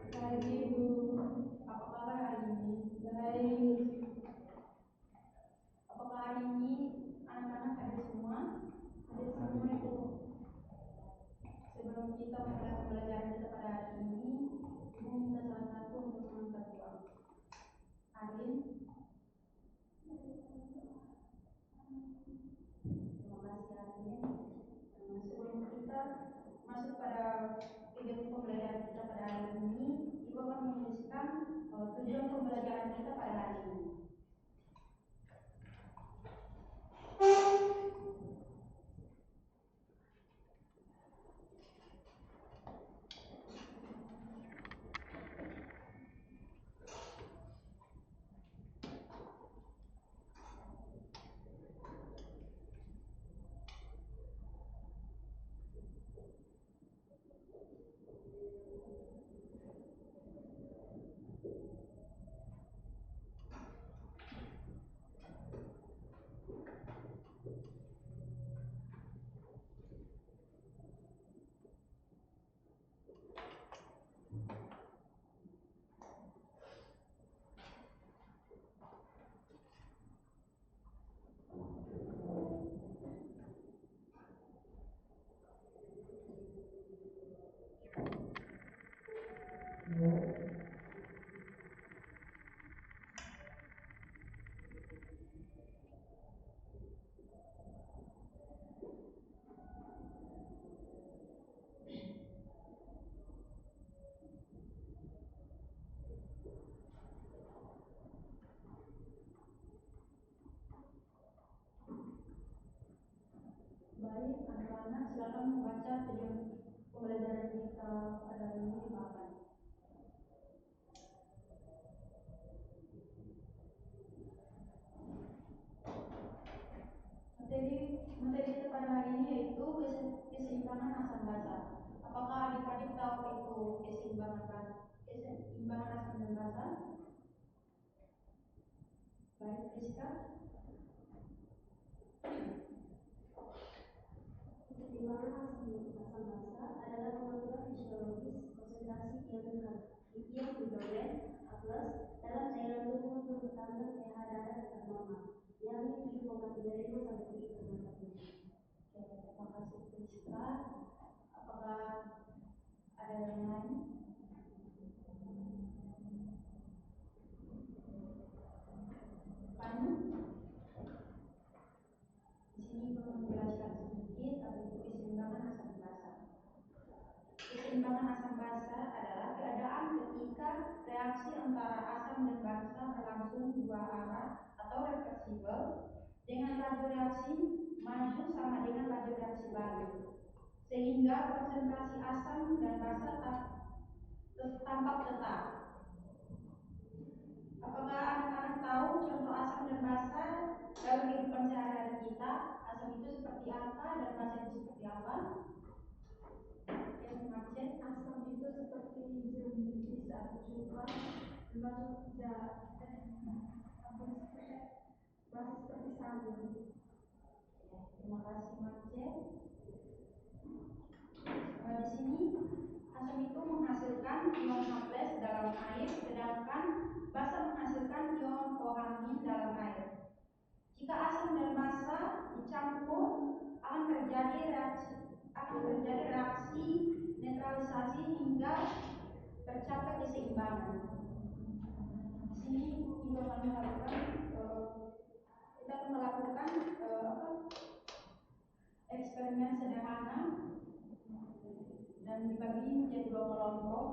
Baik Ibu, apa kabar hari ini? Baik. Apakah hari ini anak-anak hadir semua? Hadir semua Ibu. Sebelum kita mulai pembelajaran kita pada hari ini, Ibu minta salah satu untuk mengangkat doa. Arin. Terima kasih Arin. Sebelum kita masuk pada kegiatan pembelajaran kita pada hari ini, Ibu akan menuliskan tujuan pembelajaran kita pada hari ini. Baik, anak-anak silakan membaca tujuan pembelajaran kita pada hari ini di papan. Materi kita pada hari ini yaitu keseimbangan asam basa. Apakah adik-adik tahu itu keseimbangan asam dan basa? Baik, Rizka. Keseimbangan asam basa adalah pengaturan fisiologis konsentrasi ion hidrogen dalam cairan tubuh untuk standar pH darah tetap normal, yakni 7,35 sampai 7,40. Terima kasih Rizka. Apakah ada yang lain? Panu? Di sini perlu menjelaskan sedikit apa itu keseimbangan asam basa. Keseimbangan asam basa adalah keadaan ketika reaksi antara asam dan basa berlangsung dua arah atau reversibel dengan laju reaksi maju sama dengan laju reaksi balik, sehingga konsentrasi asam dan basa tampak tetap. Apakah anak-anak tahu contoh asam dan basa dalam kehidupan sehari-hari kita? Asam itu seperti apa dan basa itu seperti apa? Asam itu seperti jernih saat berjumpa, basa seperti sabun. Terima kasih Marce. Di sini asam itu menghasilkan ion H+ dalam air, sedangkan basa menghasilkan ion OH- dalam air. Jika asam dan basa dicampur akan terjadi reaksi neutralisasi hingga tercapai keseimbangan. Di sini kita akan melakukan eksperimen sederhana dan dibagi menjadi dua kelompok.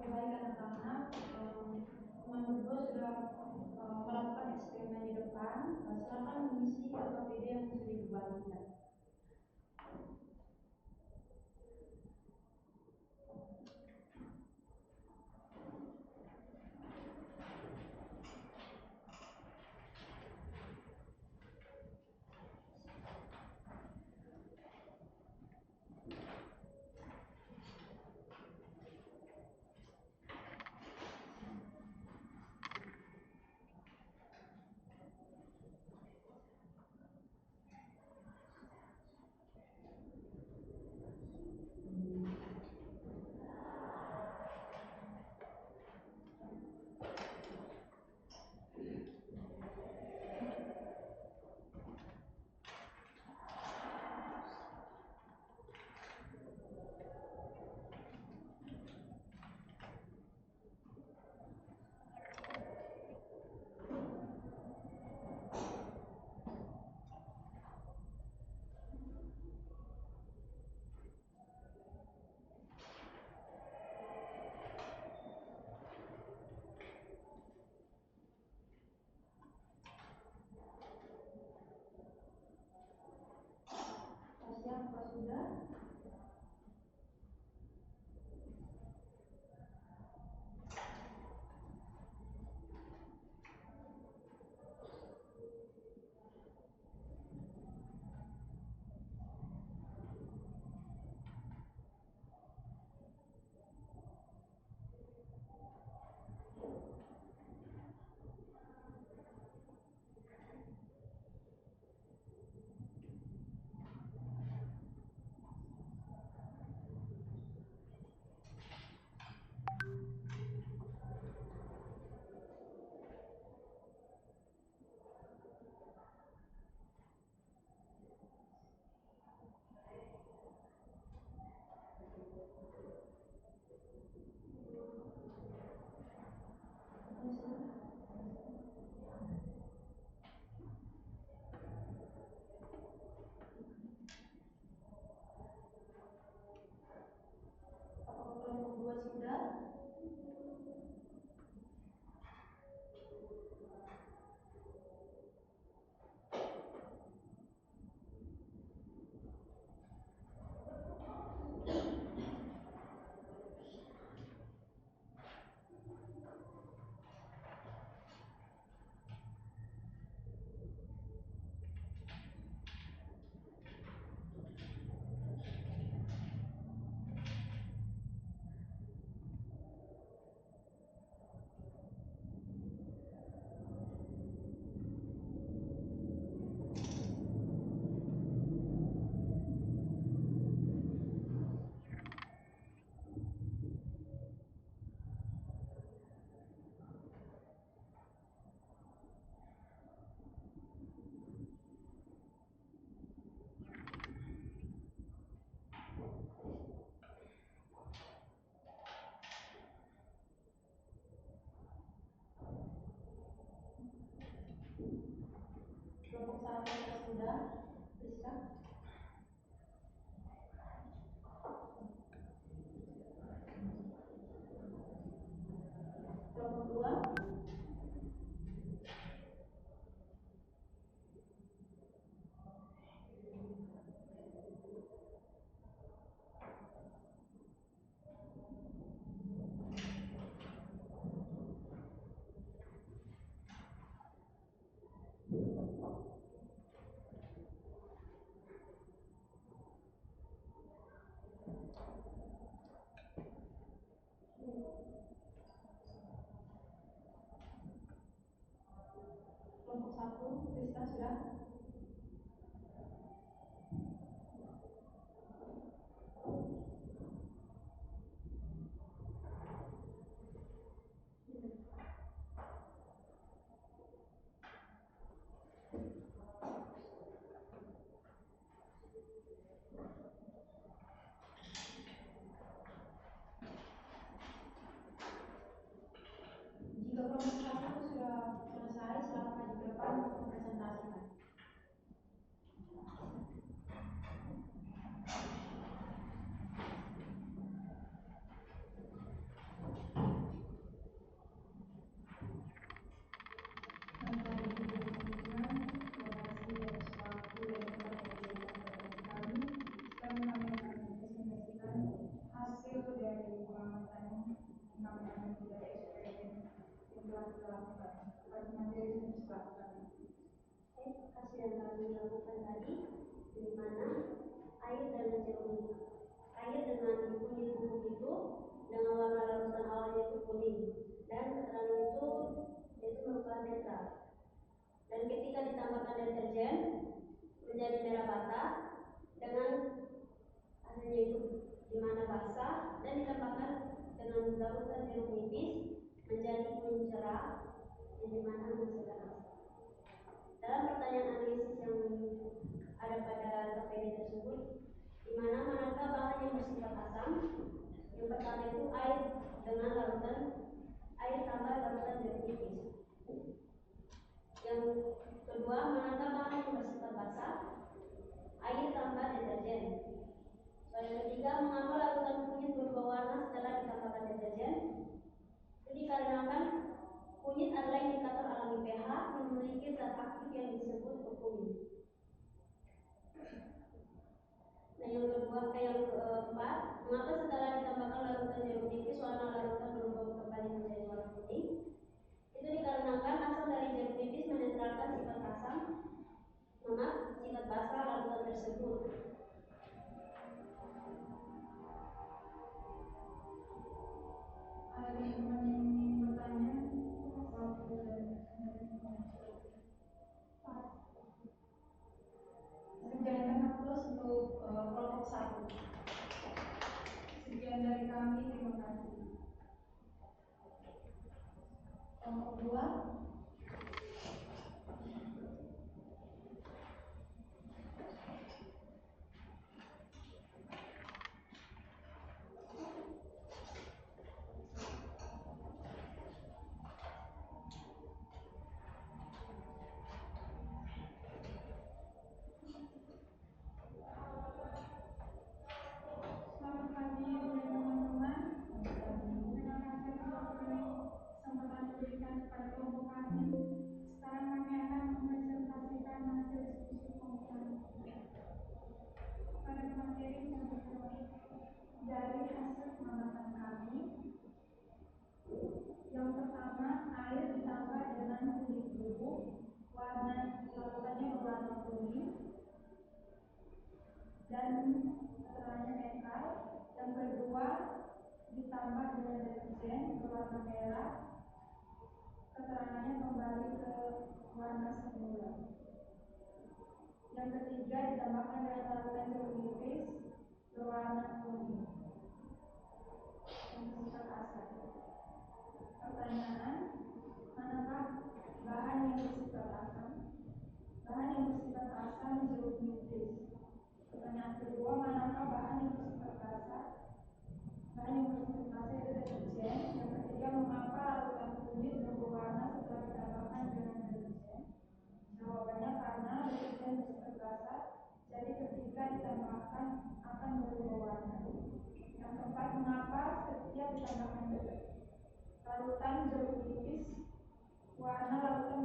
Baik anak-anak, teman berdua sudah melakukan eksperimen di depan. Silakan mengisi KPD yang sudah dibagikan. Kelompok 2. Kelompok 1, Krista sudah? Jika kelompok 1 sudah selesai, silakan maju ke depan untuk mempresentasikan. Hasil dari pengamatan pengamatan dari eksperimen yang telah dilakukan. Materi yang diserahkan. Hasil yang kami lakukan tadi, di mana air dengan jeruk air dengan kunyit bubuk itu dengan warna larutan awalnya itu kuning, dan keterangan itu merupakan netral. Dan ketika ditambahkan deterjen menjadi merah bata dengan adanya itu di mana basah, dan ditambahkan dengan larutan jeruk nipis menjadi kuning cerah di mana menghasilkan asam. Dalam pertanyaan analisis yang ada pada KPD tersebut, di mana manakah bahan yang bersifat asam? Yang pertama itu air dengan larutan air tambah larutan jeruk nipis. Yang kedua, manakah bahan yang bersifat basah? Air tambah deterjen. Soal yang ketiga, mengapa larutan kunyit berubah warna setelah ditambahkan deterjen? Itu dikarenakan kunyit adalah indikator alami pH yang memiliki zat aktif yang disebut kurkumin. Dan yang keempat, mengapa setelah ditambahkan larutan jeruk nipis warna larutan berubah kembali menjadi warna putih? Itu dikarenakan asam dari jeruk nipis menetralkan sifat basah larutan tersebut. Ada teman yang ingin bertanya? Sekian untuk kelompok 1. Sekian dari kami, terima kasih. Kelompok 2. Selamat pagi teman-teman. Terima kasih atas kesempatan diberikan kepada kelompok kami. Sekarang kami akan mempresentasikan hasil diskusi kelompok kami. Pada materi yang dari hasil pengamatan kami, yang pertama, air ditambah dengan kunyit bubuk, warna larutannya berwarna kuning dan keterangannya netral. Yang kedua, ditambah dengan deterjen berwarna merah, keterangannya kembali ke warna semula. Yang ketiga, ditambahkan dengan larutan jeruk nipis berwarna kuning yang bersifat asam. Pertanyaan, manakah bahan yang bersifat asam? Bahan yang bersifat asam jeruk nipis. Pertanyaan kedua, manakah bahan yang bersifat basah? Bahan yang bersifat basah itu deterjen. Yang ketiga, mengapa larutan kunyit berwarna setelah ditambahkan dengan deterjen? Jawabannya karena deterjen bersifat basah, jadi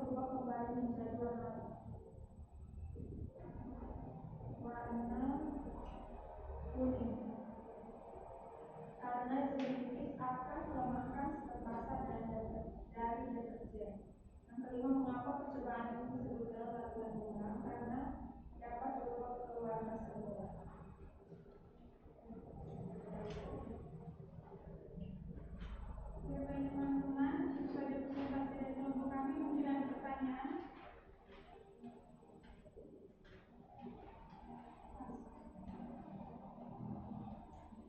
berubah kembali menjadi warna kuning karena zelitis akan melemahkan sistem massa dari deterjen. Yang kelima, mengapa percobaan ini disebut dalam latihan mengulang? Karena dapat berubah ke warna semula. Oke, baik teman-teman, itu saja presentasi dari kelompok kami. Mungkin ada pertanyaan?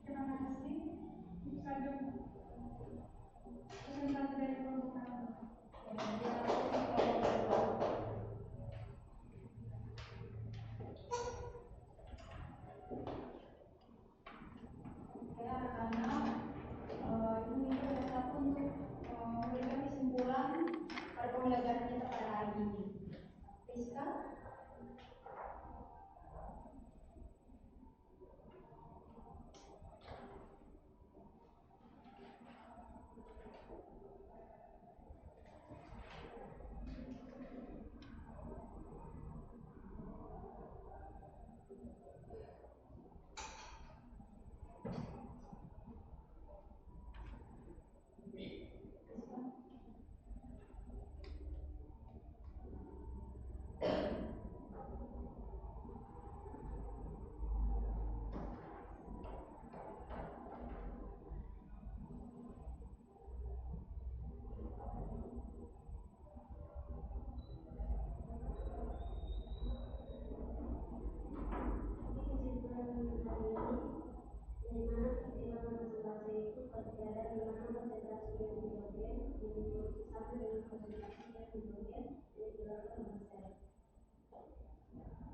Terima kasih. Itu saja presentasi dari kelompok kami. Ini kita untuk memberikan kesimpulan pada pembelajaran kita pada hari ini. Rizka?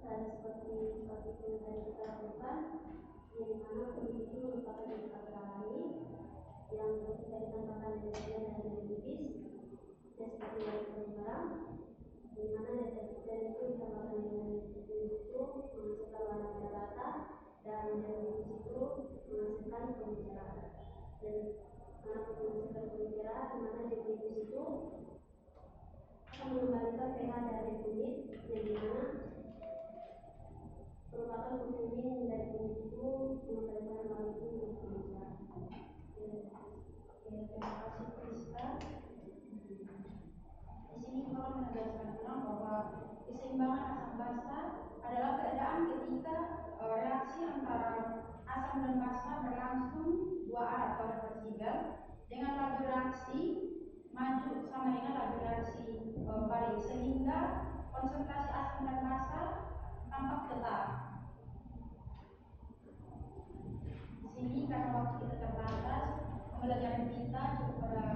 Dan seperti yang tadi kita lakukan, di mana kulit itu merupakan indikator alami yang ketika ditambahkan deterjen dan zelitis, dan seperti yang kita bilang, di mana deterjen itu ditambahkan dengan zelitis itu menghasilkan warna merah rata dan zelitis itu menghasilkan kulit cerah. Dan kenapa menghasilkan kulit cerah? Di mana zelitis itu akan mengembalikan pH dari kulit, yang dimana merupakan kuning dari kulit itu mengembalikan warna itu menjadi kulit cerah. Terima kasih Rizka. Di sini kita akan menegaskan ulang bahwa keseimbangan asam basa adalah keadaan ketika reaksi antara asam dan basa berlangsung dua arah atau reversibel dengan laju reaksi maju sama dengan laju reaksi balik, sehingga konsentrasi asam dan basa tampak tetap. Di sini karena waktu kita terbatas, pembelajaran kita cukup pada